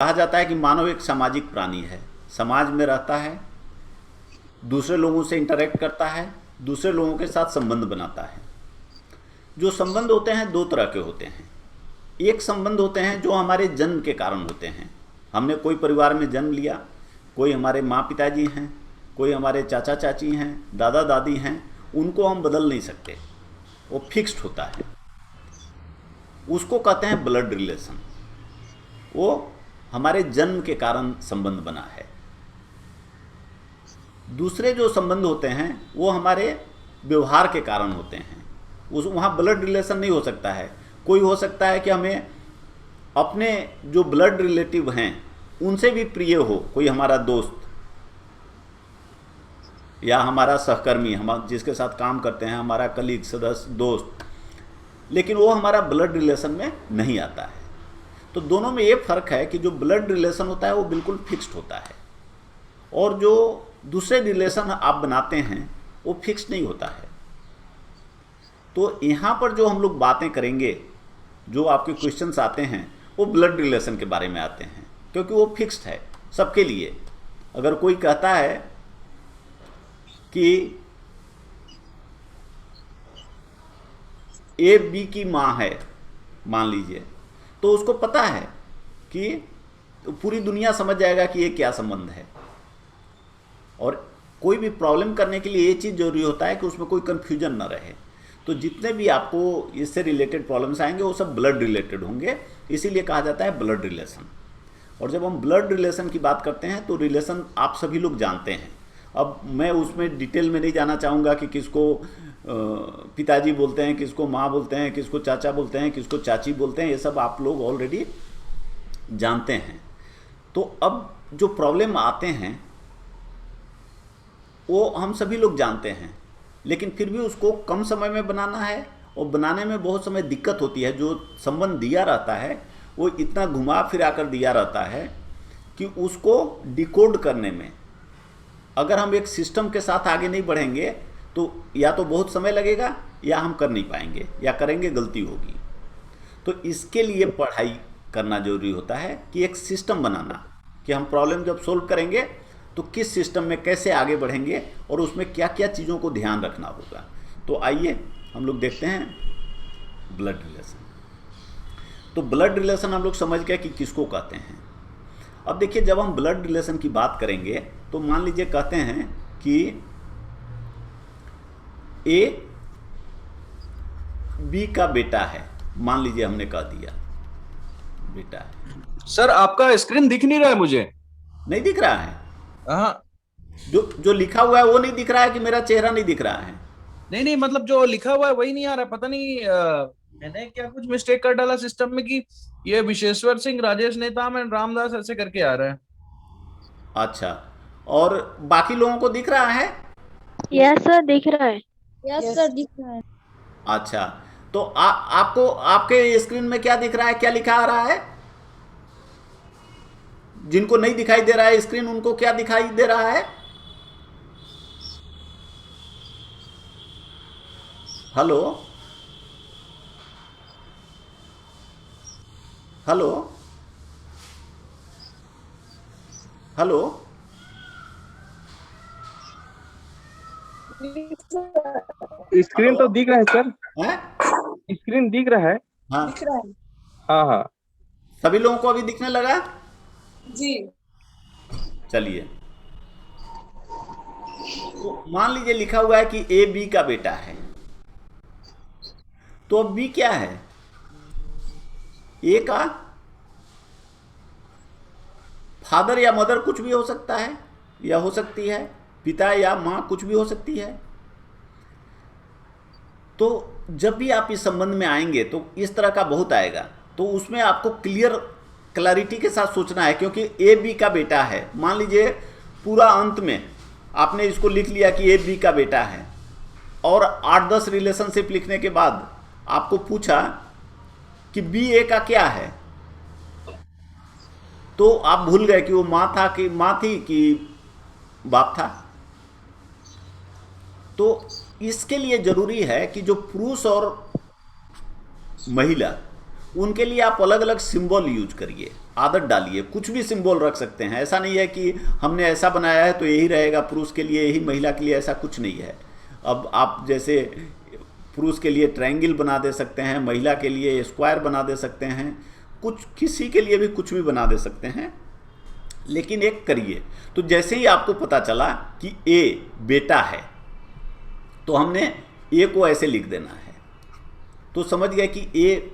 कहा जाता है कि मानव एक सामाजिक प्राणी है, समाज में रहता है, दूसरे लोगों से इंटरेक्ट करता है, दूसरे लोगों के साथ संबंध बनाता है। जो संबंध होते हैं दो तरह के होते हैं। एक संबंध होते हैं जो हमारे जन्म के कारण होते हैं। हमने कोई परिवार में जन्म लिया, कोई हमारे माँ पिताजी हैं, कोई हमारे चाचा चाची हैं, दादा दादी हैं, उनको हम बदल नहीं सकते, वो फिक्स्ड होता है। उसको कहते हैं ब्लड रिलेशन। वो हमारे जन्म के कारण संबंध बना है। दूसरे जो संबंध होते हैं वो हमारे व्यवहार के कारण होते हैं। उस वहाँ ब्लड रिलेशन नहीं हो सकता है। कोई हो सकता है कि हमें अपने जो ब्लड रिलेटिव हैं उनसे भी प्रिय हो, कोई हमारा दोस्त या हमारा सहकर्मी, हम जिसके साथ काम करते हैं, हमारा कलीग, सदस्य, दोस्त, लेकिन वो हमारा ब्लड रिलेशन में नहीं आता है। तो दोनों में ये फ़र्क है कि जो ब्लड रिलेशन होता है वो बिल्कुल फिक्स्ड होता है, और जो दूसरे रिलेशन आप बनाते हैं वो फिक्स नहीं होता है। तो यहाँ पर जो हम लोग बातें करेंगे, जो आपके क्वेश्चंस आते हैं, वो ब्लड रिलेशन के बारे में आते हैं, क्योंकि वो फिक्स्ड है सबके लिए। अगर कोई कहता है कि ए बी की माँ है, मान लीजिए, तो उसको पता है कि पूरी दुनिया समझ जाएगा कि ये क्या संबंध है। और कोई भी प्रॉब्लम करने के लिए ये चीज़ जरूरी होता है कि उसमें कोई कन्फ्यूजन ना रहे। तो जितने भी आपको इससे रिलेटेड प्रॉब्लम्स आएंगे वो सब ब्लड रिलेटेड होंगे, इसीलिए कहा जाता है ब्लड रिलेशन। और जब हम ब्लड रिलेशन की बात करते हैं तो रिलेशन आप सभी लोग जानते हैं। अब मैं उसमें डिटेल में नहीं जाना चाहूँगा कि किसको पिताजी बोलते हैं, किसको माँ बोलते हैं, किसको चाचा बोलते हैं, किसको चाची बोलते हैं, ये सब आप लोग ऑलरेडी जानते हैं। तो अब जो प्रॉब्लम आते हैं वो हम सभी लोग जानते हैं, लेकिन फिर भी उसको कम समय में बनाना है, और बनाने में बहुत समय दिक्कत होती है। जो संबंध दिया रहता है वो इतना घुमा फिरा कर दिया रहता है कि उसको डिकोड करने में अगर हम एक सिस्टम के साथ आगे नहीं बढ़ेंगे तो या तो बहुत समय लगेगा या हम कर नहीं पाएंगे, या करेंगे गलती होगी। तो इसके लिए पढ़ाई करना जरूरी होता है कि एक सिस्टम बनाना, कि हम प्रॉब्लम जब सोल्व करेंगे तो किस सिस्टम में कैसे आगे बढ़ेंगे और उसमें क्या क्या चीज़ों को ध्यान रखना होगा। तो आइए हम लोग देखते हैं ब्लड रिलेशन। तो ब्लड रिलेशन हम लोग समझ गए कि किसको कहते हैं। अब देखिए, जब हम ब्लड रिलेशन की बात करेंगे तो मान लीजिए कहते हैं कि ए बी का बेटा है, मान लीजिए हमने कह दिया बेटा है। सर आपका स्क्रीन दिख नहीं रहा है मुझे। नहीं दिख रहा है? हाँ। जो जो लिखा हुआ है वो नहीं दिख रहा है कि मेरा चेहरा नहीं दिख रहा है? नहीं नहीं, मतलब जो लिखा हुआ है वही नहीं आ रहा, पता नहीं मैंने क्या कुछ मिस्टेक कर डाला सिस्टम में कि ये विशेश्वर सिंह, राजेश नेताम एंड रामदास ऐसे करके आ रहा है। अच्छा, और बाकी लोगों को दिख रहा है? यस सर, दिख रहा है। यस सर दिख रहा है। अच्छा, तो आपको आपके स्क्रीन में क्या दिख रहा है, क्या लिखा आ रहा है? जिनको नहीं दिखाई दे रहा है स्क्रीन, उनको क्या दिखाई दे रहा है? Hello hello hello. स्क्रीन तो दिख रहा है सर, हैं? स्क्रीन दिख रहा है। हाँ, दिख रहा है हाँ हाँ। सभी लोगों को अभी दिखने लगा? जी। चलिए, तो मान लीजिए लिखा हुआ है कि ए बी का बेटा है। तो अब बी क्या है? ए का फादर या मदर कुछ भी हो सकता है, या हो सकती है पिता या माँ, कुछ भी हो सकती है। तो जब भी आप इस संबंध में आएंगे तो इस तरह का बहुत आएगा, तो उसमें आपको क्लैरिटी के साथ सोचना है, क्योंकि ए बी का बेटा है। मान लीजिए पूरा अंत में आपने इसको लिख लिया कि ए बी का बेटा है, और 8-10 रिलेशनशिप लिखने के बाद आपको पूछा कि बी ए का क्या है, तो आप भूल गए कि वो माँ था कि माँ थी कि बाप था। तो इसके लिए जरूरी है कि जो पुरुष और महिला, उनके लिए आप अलग अलग सिंबल यूज करिए। आदत डालिए, कुछ भी सिंबल रख सकते हैं। ऐसा नहीं है कि हमने ऐसा बनाया है तो यही रहेगा पुरुष के लिए, यही महिला के लिए, ऐसा कुछ नहीं है। अब आप जैसे पुरुष के लिए ट्रायंगल बना दे सकते हैं, महिला के लिए स्क्वायर बना दे सकते हैं, कुछ किसी के लिए भी कुछ भी बना दे सकते हैं, लेकिन एक करिए। तो जैसे ही आपको पता चला कि ए बेटा है तो हमने ए को ऐसे लिख देना है, तो समझ गए कि ए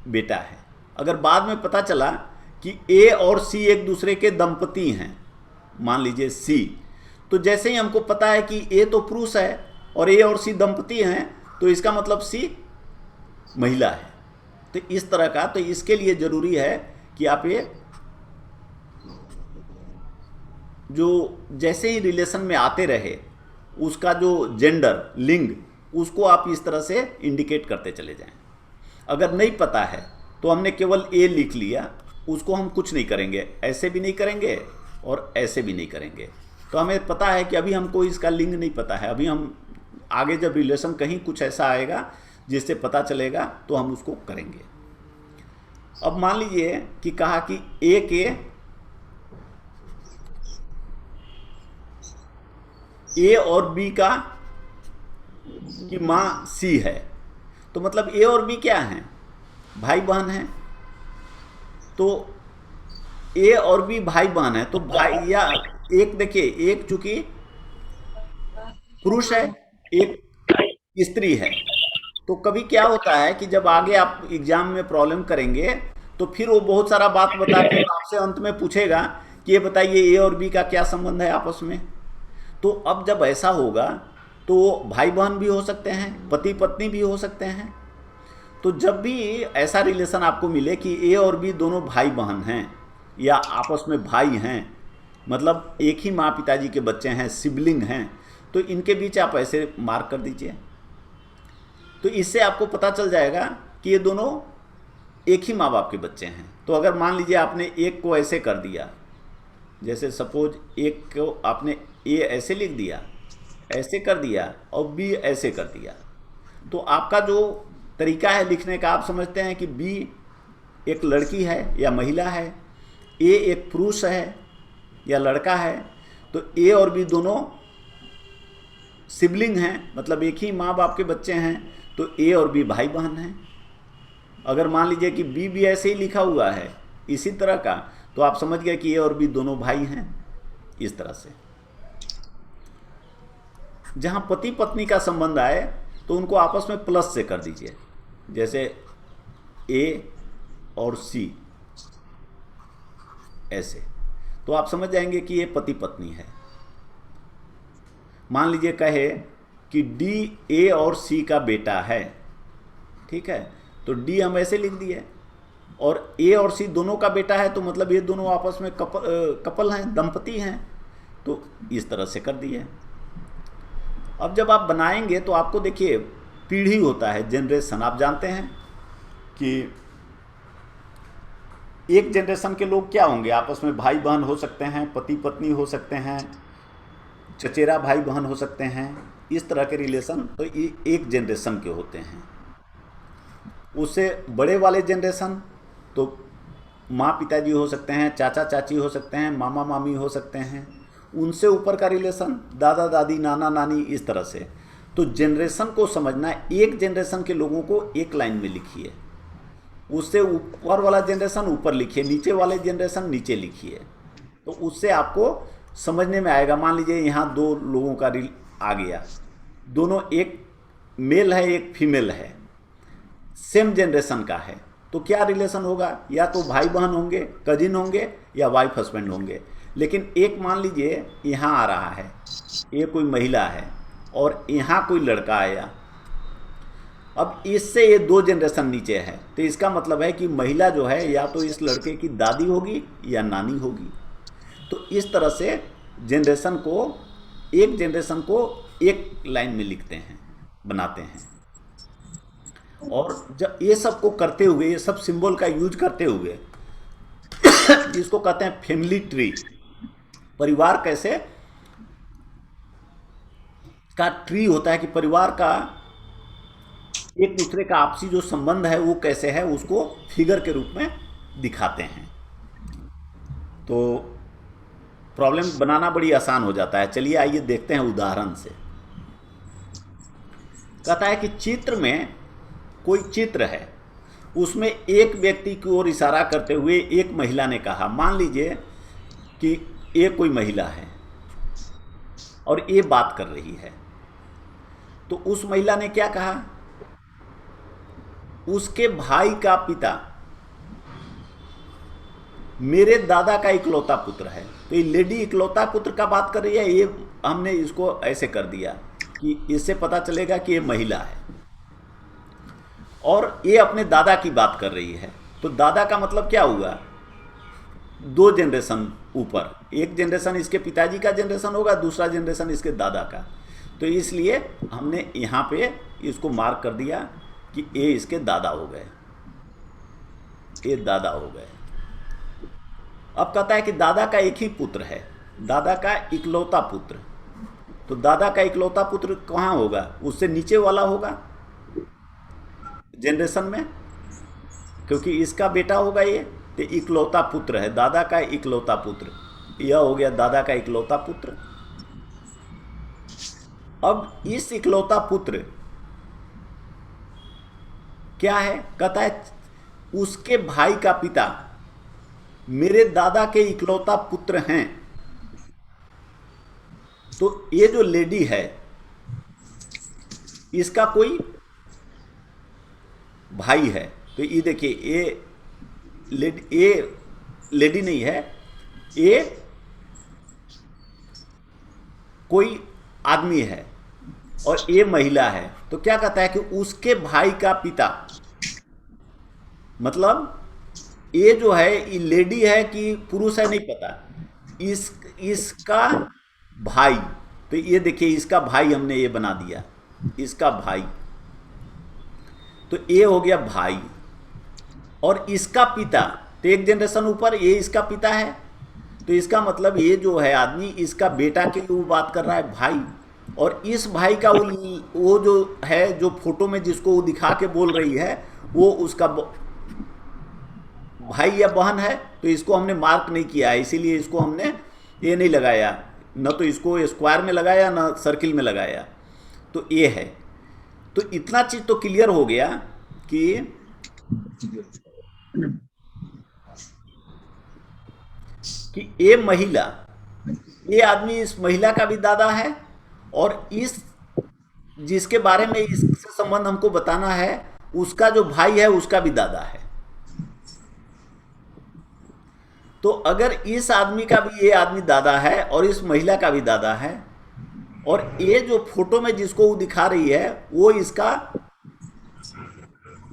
बेटा है। अगर बाद में पता चला कि ए और सी एक दूसरे के दंपति हैं, मान लीजिए सी, तो जैसे ही हमको पता है कि ए तो पुरुष है और ए और सी दंपति हैं, तो इसका मतलब सी महिला है। तो इस तरह का, तो इसके लिए जरूरी है कि आप ये जो जैसे ही रिलेशन में आते रहे उसका जो जेंडर, लिंग, उसको आप इस तरह से इंडिकेट करते चले जाएं। अगर नहीं पता है तो हमने केवल ए लिख लिया, उसको हम कुछ नहीं करेंगे, ऐसे भी नहीं करेंगे और ऐसे भी नहीं करेंगे। तो हमें पता है कि अभी हमको इसका लिंग नहीं पता है, अभी हम आगे जब रिलेशन कहीं कुछ ऐसा आएगा जिससे पता चलेगा तो हम उसको करेंगे। अब मान लीजिए कि कहा कि ए के ए और बी का की मां सी है, तो मतलब ए और बी क्या हैं, भाई बहन हैं। तो ए और बी भाई बहन है, तो भाई या एक देखिए, एक चूंकि पुरुष है, एक स्त्री है, तो कभी क्या होता है कि जब आगे आप एग्जाम में प्रॉब्लम करेंगे तो फिर वो बहुत सारा बात बता के आपसे अंत में पूछेगा कि ये बताइए ए और बी का क्या संबंध है आपस में। तो अब जब ऐसा होगा तो भाई बहन भी हो सकते हैं, पति पत्नी भी हो सकते हैं। तो जब भी ऐसा रिलेशन आपको मिले कि ए और बी दोनों भाई बहन हैं या आपस में भाई हैं, मतलब एक ही माँ पिताजी के बच्चे हैं, सिबलिंग हैं, तो इनके बीच आप ऐसे मार्क कर दीजिए। तो इससे आपको पता चल जाएगा कि ये दोनों एक ही माँ बाप के बच्चे हैं। तो अगर मान लीजिए आपने एक को ऐसे कर दिया, जैसे सपोज एक को आपने ए ऐसे लिख दिया, ऐसे कर दिया, और बी ऐसे कर दिया, तो आपका जो तरीका है लिखने का, आप समझते हैं कि बी एक लड़की है या महिला है, ए एक पुरुष है या लड़का है, तो ए और बी दोनों सिबलिंग हैं, मतलब एक ही माँ बाप के बच्चे हैं, तो ए और बी भाई बहन हैं। अगर मान लीजिए कि बी भी ऐसे ही लिखा हुआ है इसी तरह का, तो आप समझ गए कि ए और बी दोनों भाई हैं। इस तरह से जहां पति पत्नी का संबंध आए तो उनको आपस में प्लस से कर दीजिए, जैसे ए और सी ऐसे, तो आप समझ जाएंगे कि ये पति पत्नी है। मान लीजिए कहे कि डी ए और सी का बेटा है, ठीक है, तो डी हम ऐसे लिख दिए, और ए और सी दोनों का बेटा है, तो मतलब ये दोनों आपस में कपल हैं, दंपति हैं, तो इस तरह से कर दिए। अब जब आप बनाएंगे तो आपको देखिए पीढ़ी होता है, जनरेशन। आप जानते हैं कि एक जनरेशन के लोग क्या होंगे, आपस में भाई बहन हो सकते हैं, पति पत्नी हो सकते हैं, चचेरा भाई बहन हो सकते हैं, इस तरह के रिलेशन तो ये एक जनरेशन के होते हैं। उससे बड़े वाले जनरेशन तो माँ पिताजी हो सकते हैं, चाचा चाची हो सकते हैं, मामा मामी हो सकते हैं। उनसे ऊपर का रिलेशन दादा दादी, नाना नानी, इस तरह से। तो जनरेशन को समझना, एक जनरेशन के लोगों को एक लाइन में लिखिए, उससे ऊपर वाला जनरेशन ऊपर लिखिए, नीचे वाले जनरेशन नीचे लिखिए, तो उससे आपको समझने में आएगा। मान लीजिए यहाँ दो लोगों का आ गया, दोनों एक मेल है एक फीमेल है, सेम जनरेशन का है, तो क्या रिलेशन होगा, या तो भाई बहन होंगे, कजिन होंगे, या वाइफ हस्बैंड होंगे। लेकिन एक मान लीजिए यहाँ आ रहा है, ये कोई महिला है और यहाँ कोई लड़का आया, अब इससे ये दो जनरेशन नीचे है, तो इसका मतलब है कि महिला जो है या तो इस लड़के की दादी होगी या नानी होगी। तो इस तरह से जनरेशन को, एक जनरेशन को एक लाइन में लिखते हैं, बनाते हैं। और जब ये सब को करते हुए, ये सब सिंबल का यूज करते हुए, जिसको कहते हैं फैमिली ट्री, परिवार कैसे का ट्री होता है कि परिवार का एक दूसरे का आपसी जो संबंध है वो कैसे है, उसको फिगर के रूप में दिखाते हैं। तो प्रॉब्लम बनाना बड़ी आसान हो जाता है। चलिए आइए देखते हैं उदाहरण से। कहता है कि चित्र में कोई चित्र है, उसमें एक व्यक्ति की ओर इशारा करते हुए एक महिला ने कहा, मान लीजिए कि ये कोई महिला है और ये बात कर रही है, तो उस महिला ने क्या कहा, उसके भाई का पिता मेरे दादा का इकलौता पुत्र है। तो ये लेडी इकलौता पुत्र का बात कर रही है, ये हमने इसको ऐसे कर दिया कि इससे पता चलेगा कि ये महिला है, और ये अपने दादा की बात कर रही है। तो दादा का मतलब क्या हुआ, 2 जनरेशन ऊपर, एक जनरेशन इसके पिताजी का जनरेशन होगा, दूसरा जनरेशन इसके दादा का। तो इसलिए हमने यहाँ पे इसको मार्क कर दिया कि ये इसके दादा हो गए, ये दादा हो गए। अब कहता है कि दादा का एक ही पुत्र है, दादा का इकलौता पुत्र। तो दादा का इकलौता पुत्र कहाँ होगा, उससे नीचे वाला होगा जनरेशन में, क्योंकि इसका बेटा होगा ये, तो इकलौता पुत्र है, दादा का इकलौता पुत्र, यह हो गया दादा का इकलौता पुत्र। अब इस इकलौता पुत्र क्या है, कहता है उसके भाई का पिता मेरे दादा के इकलौता पुत्र हैं। तो ये जो लेडी है इसका कोई भाई है, तो ये देखिए ये लेडी नहीं है, ये कोई आदमी है और ये महिला है। तो क्या कहता है कि उसके भाई का पिता, मतलब ये जो है ये लेडी है कि पुरुष है नहीं पता, इसका भाई, तो ये देखिए इसका भाई हमने ये बना दिया, इसका भाई, तो ये हो गया भाई। और इसका पिता, तो एक जनरेशन ऊपर ये इसका पिता है, तो इसका मतलब ये जो है आदमी इसका बेटा की वो बात कर रहा है भाई, और इस भाई का वो जो है, जो फोटो में जिसको वो दिखा के बोल रही है, वो उसका भाई या बहन है। तो इसको हमने मार्क नहीं किया है, इसीलिए इसको हमने ये नहीं लगाया, न तो इसको स्क्वायर में लगाया न सर्किल में लगाया, तो ये है। तो इतना चीज तो क्लियर हो गया कि ये महिला, ये आदमी इस महिला का भी दादा है, और इस जिसके बारे में इससे संबंध हमको बताना है उसका जो भाई है उसका भी दादा है। तो अगर इस आदमी का भी ये आदमी दादा है और इस महिला का भी दादा है, और ये जो फोटो में जिसको वो दिखा रही है वो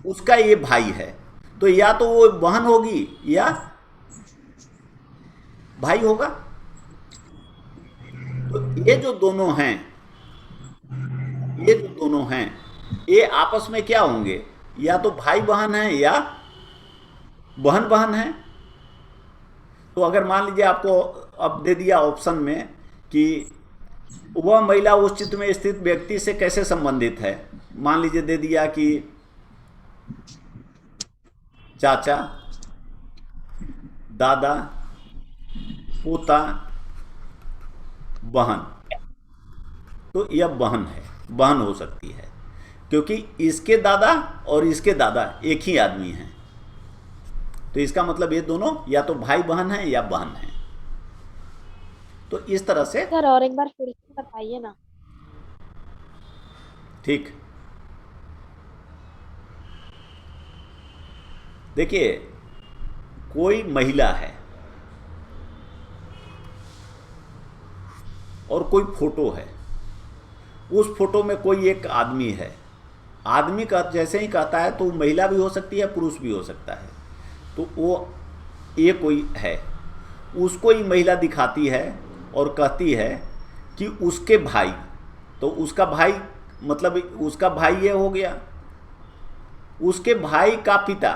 उसका ये भाई है, तो या तो वो बहन होगी या भाई होगा। तो ये जो दोनों हैं ये आपस में क्या होंगे, या तो भाई बहन है या बहन बहन है। तो अगर मान लीजिए आपको अब दे दिया ऑप्शन में कि वह महिला उस चित्र में स्थित व्यक्ति से कैसे संबंधित है, मान लीजिए दे दिया कि चाचा, दादा, पोता, बहन, तो यह बहन है, बहन हो सकती है, क्योंकि इसके दादा और इसके दादा एक ही आदमी हैं। तो इसका मतलब ये दोनों या तो भाई बहन है या बहन है। तो इस तरह से सर और एक बार फिर से बताइए ना। ठीक, देखिए कोई महिला है और कोई फोटो है, उस फोटो में कोई एक आदमी है, आदमी का जैसे ही कहता है तो महिला भी हो सकती है पुरुष भी हो सकता है। तो वो ये कोई है, उसको ही महिला दिखाती है और कहती है कि उसके भाई, तो उसका भाई मतलब उसका भाई ये हो गया, उसके भाई का पिता,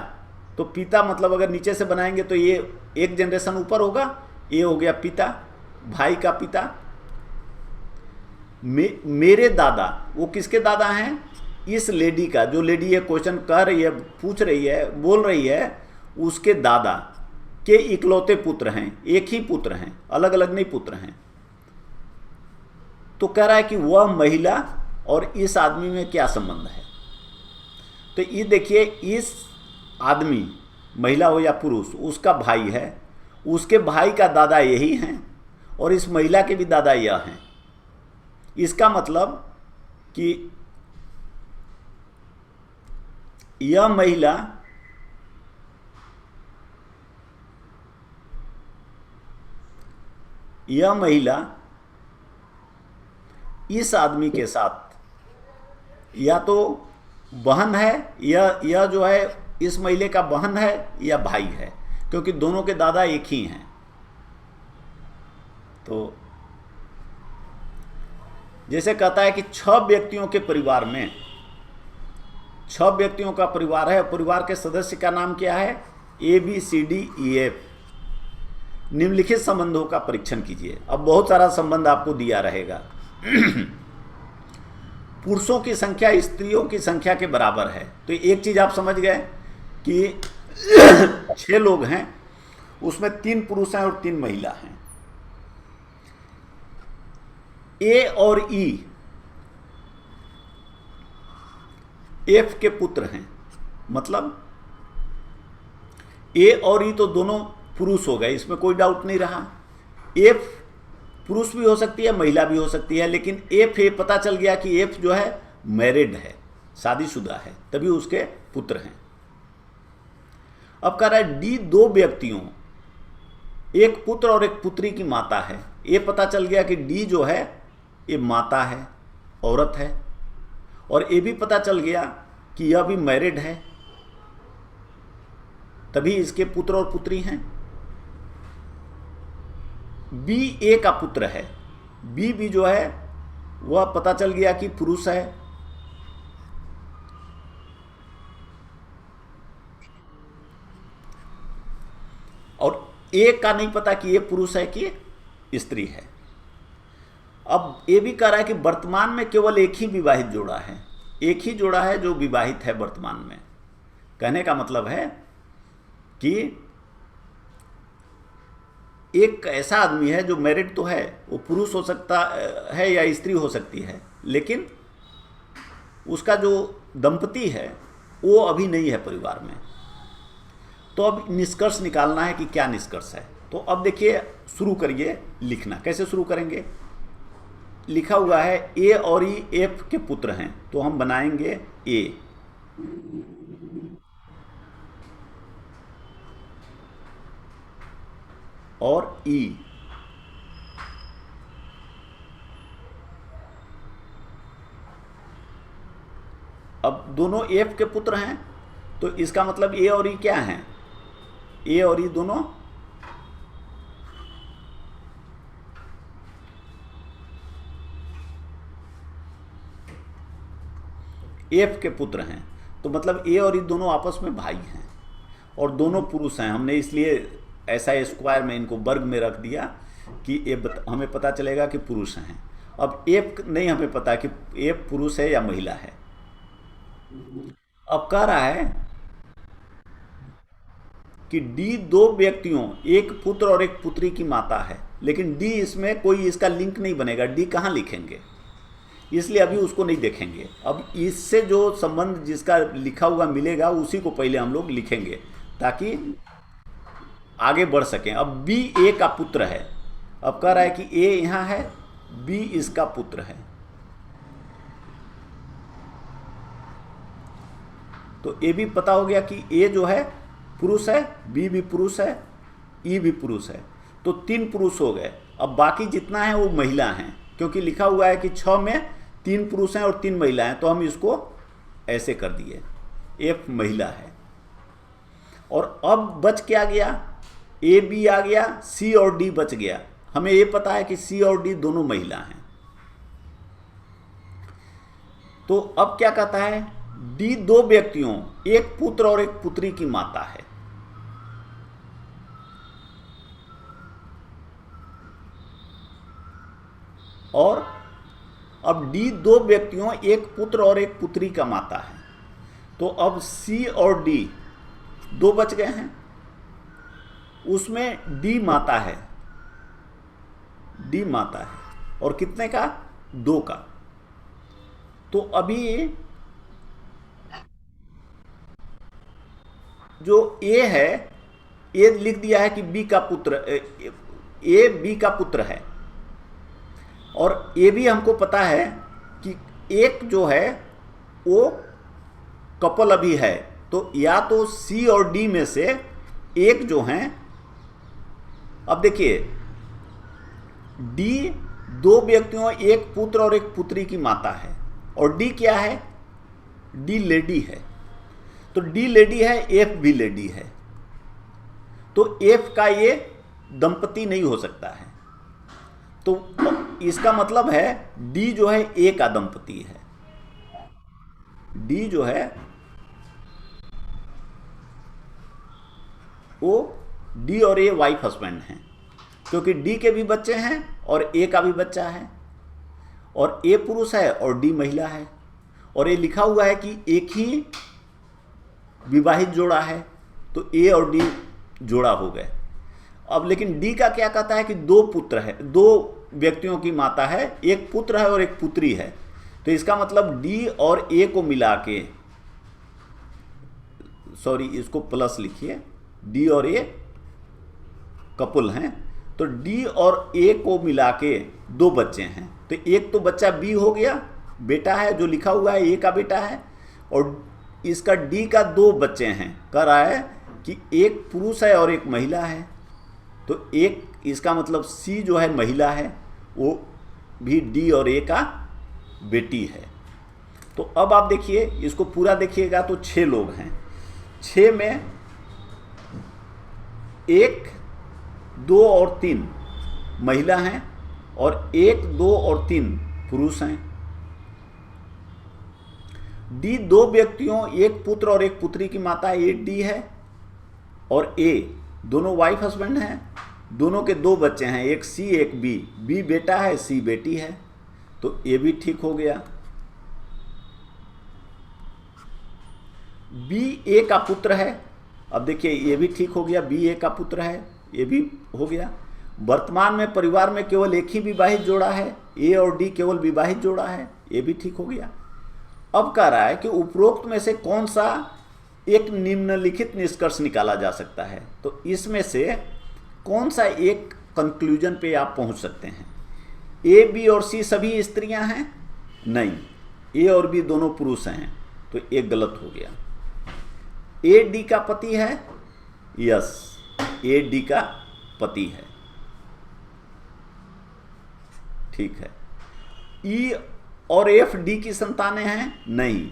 तो पिता मतलब अगर नीचे से बनाएंगे तो ये एक जनरेशन ऊपर होगा, ये हो गया पिता, भाई का पिता। मेरे दादा, वो किसके दादा हैं, इस लेडी का, जो लेडी ये क्वेश्चन कर रही है, पूछ रही है, बोल रही है, उसके दादा, के इकलौते पुत्र हैं, एक ही पुत्र हैं, अलग अलग नहीं पुत्र हैं। तो कह रहा है कि वह महिला और इस आदमी में क्या संबंध है। तो ये देखिए, इस आदमी, महिला हो या पुरुष, उसका भाई है, उसके भाई का दादा यही हैं और इस महिला के भी दादा यह हैं। इसका मतलब कि यह महिला इस आदमी के साथ या तो बहन है, यह जो है इस महिला का बहन है या भाई है, क्योंकि दोनों के दादा एक ही हैं। तो जैसे कहता है कि 6 व्यक्तियों के परिवार में, 6 व्यक्तियों का परिवार है, परिवार के सदस्य का नाम क्या है, ABCDEF। निम्नलिखित संबंधों का परीक्षण कीजिए। अब बहुत सारा संबंध आपको दिया रहेगा। पुरुषों की संख्या स्त्रियों की संख्या के बराबर है। तो एक चीज आप समझ गए कि 6 लोग हैं, उसमें 3 पुरुष हैं और 3 महिला हैं। A और E F के पुत्र हैं, मतलब A और E तो दोनों पुरुष हो गए, इसमें कोई डाउट नहीं रहा। F पुरुष भी हो सकती है, महिला भी हो सकती है, लेकिन F ये पता चल गया कि F जो है मैरिड है, शादीशुदा है, तभी उसके पुत्र हैं। अब कह रहा है D 2 व्यक्तियों, एक पुत्र और एक पुत्री की माता है। ये पता चल गया कि D जो है ये माता है, औरत है, और ये भी पता चल गया कि यह भी मैरिड है, तभी इसके पुत्र और पुत्री हैं। B A का पुत्र है, B भी जो है वह पता चल गया कि पुरुष है, और A का नहीं पता कि ये पुरुष है कि स्त्री है। अब ये भी कह रहा है कि वर्तमान में केवल एक ही विवाहित जोड़ा है, एक ही जोड़ा है जो विवाहित है वर्तमान में। कहने का मतलब है कि एक ऐसा आदमी है जो मैरिड तो है, वो पुरुष हो सकता है या स्त्री हो सकती है, लेकिन उसका जो दंपति है वो अभी नहीं है परिवार में। तो अब निष्कर्ष निकालना है कि क्या निष्कर्ष है। तो अब देखिए, शुरू करिए लिखना। कैसे शुरू करेंगे? लिखा हुआ है A और E F के पुत्र हैं, तो हम बनाएंगे A, और E। अब दोनों F के पुत्र हैं, तो इसका मतलब A और E क्या हैं? A और E दोनों F के पुत्र हैं। तो मतलब A और E दोनों आपस में भाई हैं और दोनों पुरुष हैं। हमने इसलिए ऐसा स्क्वायर में इनको वर्ग में रख दिया कि हमें पता चलेगा कि पुरुष हैं। अब F नहीं हमें पता कि F पुरुष है या महिला है। अब कह रहा है कि D 2 व्यक्तियों, एक पुत्र और एक पुत्री की माता है, लेकिन D इसमें कोई इसका लिंक नहीं बनेगा। D कहाँ लिखेंगे, इसलिए अभी उसको नहीं देखेंगे। अब इससे जो संबंध जिसका लिखा हुआ मिलेगा उसी को पहले हम लोग लिखेंगे ताकि आगे बढ़ सकें। अब B A का पुत्र है। अब कह रहा है कि A यहाँ है, B इसका पुत्र है, तो A भी पता हो गया कि A जो है पुरुष है, B भी पुरुष है, E भी पुरुष है, तो 3 पुरुष हो गए। अब बाकी जितना है वो महिला हैं, क्योंकि लिखा हुआ है कि 6 में 3 पुरुष हैं और 3 महिला हैं, तो हम इसको ऐसे कर दिए, F महिला है। और अब बच क्या गया? A B आ गया, C और D बच गया। हमें ये पता है कि C और D दोनों महिला हैं। तो अब क्या कहता है? D 2 व्यक्तियों, एक पुत्र और एक पुत्री की माता है। और अब D 2 व्यक्तियों, एक पुत्र और एक पुत्री का माता है। तो अब C और D 2 बच गए हैं। उसमें डी माता है, डी माता है, और कितने का? 2 का। तो अभी जो ए है, ए लिख दिया है कि बी का पुत्र, ए बी का पुत्र है, और ये भी हमको पता है कि एक जो है वो कपल अभी है, तो या तो सी और डी में से एक जो हैं, अब देखिए डी 2 व्यक्तियों, एक पुत्र और एक पुत्री की माता है, और डी क्या है? डी लेडी है, तो डी लेडी है, एफ भी लेडी है, तो एफ का ये दंपति नहीं हो सकता है। तो इसका मतलब है डी जो है ए का दंपति है, डी जो है वो डी और ए वाइफ हस्बैंड हैं, क्योंकि डी के भी बच्चे हैं और ए का भी बच्चा है, और ए पुरुष है और डी महिला है, और ये लिखा हुआ है कि एक ही विवाहित जोड़ा है, तो ए और डी जोड़ा हो गए। अब लेकिन डी का क्या कहता है कि 2 पुत्र है, 2 व्यक्तियों की माता है, एक पुत्र है और एक पुत्री है, तो इसका मतलब डी और ए को मिला के, सॉरी इसको प्लस लिखिए, डी और ए कपुल हैं, तो डी और ए को मिला के 2 बच्चे हैं, तो एक तो बच्चा बी हो गया, बेटा है जो लिखा हुआ है ए का बेटा है, और इसका डी का 2 बच्चे हैं, कह रहा है कि एक पुरुष है और एक महिला है, तो एक इसका मतलब सी जो है महिला है, वो भी डी और ए का बेटी है। तो अब आप देखिए, इसको पूरा देखिएगा तो 6 लोग हैं, 6 में 1, 2 और 3 महिला हैं, और 1, 2 और 3 पुरुष हैं। डी 2 व्यक्तियों, एक पुत्र और एक पुत्री की माता है, ये डी है, और ए दोनों वाइफ हस्बैंड हैं, दोनों के 2 बच्चे हैं, एक सी एक बी, बी बेटा है सी बेटी है, तो ये भी ठीक हो गया। बी ए का पुत्र है, अब देखिए ये भी ठीक हो गया, बी ए का पुत्र है, ये भी हो गया। वर्तमान में परिवार में केवल एक ही विवाहित जोड़ा है, ए और डी केवल विवाहित जोड़ा है, ये भी ठीक हो गया। अब कह रहा है कि उपरोक्त में से कौन सा एक निम्नलिखित निष्कर्ष निकाला जा सकता है, तो इसमें से कौन सा एक कंक्लूजन पे आप पहुंच सकते हैं? ए बी और सी सभी स्त्रियां हैं? नहीं, ए और बी दोनों पुरुष हैं, तो एक गलत हो गया। ए डी का पति है? यस, ए डी का पति है, ठीक है। ई और एफ डी की संतानें हैं? नहीं,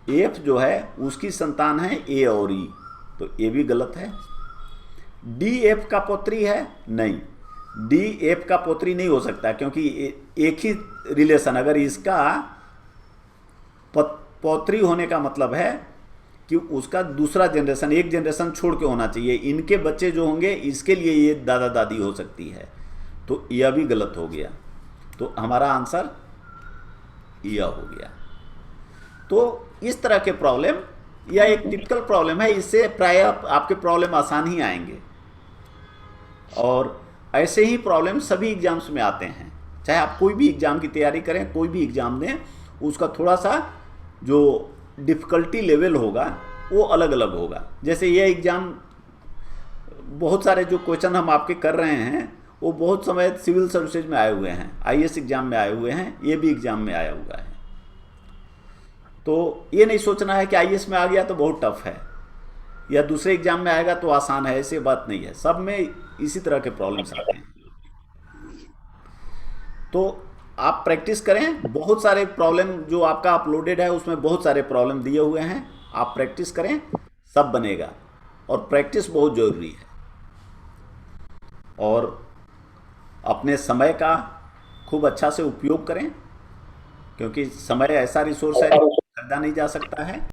एफ जो है उसकी संतान है ए और ई, तो ये भी गलत है। डी एफ का पौत्री है? नहीं, डी एफ का पौत्री नहीं हो सकता, क्योंकि एक ही रिलेशन, अगर इसका पौत्री होने का मतलब है कि उसका दूसरा जनरेशन, एक जनरेशन छोड़ के होना चाहिए, इनके बच्चे जो होंगे इसके लिए ये दादा दादी हो सकती है, तो यह भी गलत हो गया। तो हमारा आंसर यह हो गया। तो इस तरह के प्रॉब्लम, यह एक टिपिकल प्रॉब्लम है, इससे प्राय आपके प्रॉब्लम आसान ही आएंगे, और ऐसे ही प्रॉब्लम सभी एग्जाम्स में आते हैं। चाहे आप कोई भी एग्ज़ाम की तैयारी करें, कोई भी एग्ज़ाम दें, उसका थोड़ा सा जो डिफ़िकल्टी लेवल होगा वो अलग अलग होगा। जैसे ये एग्ज़ाम, बहुत सारे जो क्वेश्चन हम आपके कर रहे हैं वो बहुत समय सिविल सर्विसेज में आए हुए हैं, आईएएस एग्ज़ाम में आए हुए हैं, ये भी एग्ज़ाम में आया हुआ है। तो ये नहीं सोचना है कि आईएएस में आ गया तो बहुत टफ है, या दूसरे एग्ज़ाम में आएगा तो आसान है, ऐसी बात नहीं है। सब में इसी तरह के प्रॉब्लम्स आते हैं। तो आप प्रैक्टिस करें, बहुत सारे प्रॉब्लम जो आपका अपलोडेड है उसमें बहुत सारे प्रॉब्लम दिए हुए हैं, आप प्रैक्टिस करें, सब बनेगा। और प्रैक्टिस बहुत ज़रूरी है, और अपने समय का खूब अच्छा से उपयोग करें, क्योंकि समय ऐसा रिसोर्स है खरीदा नहीं जा सकता है।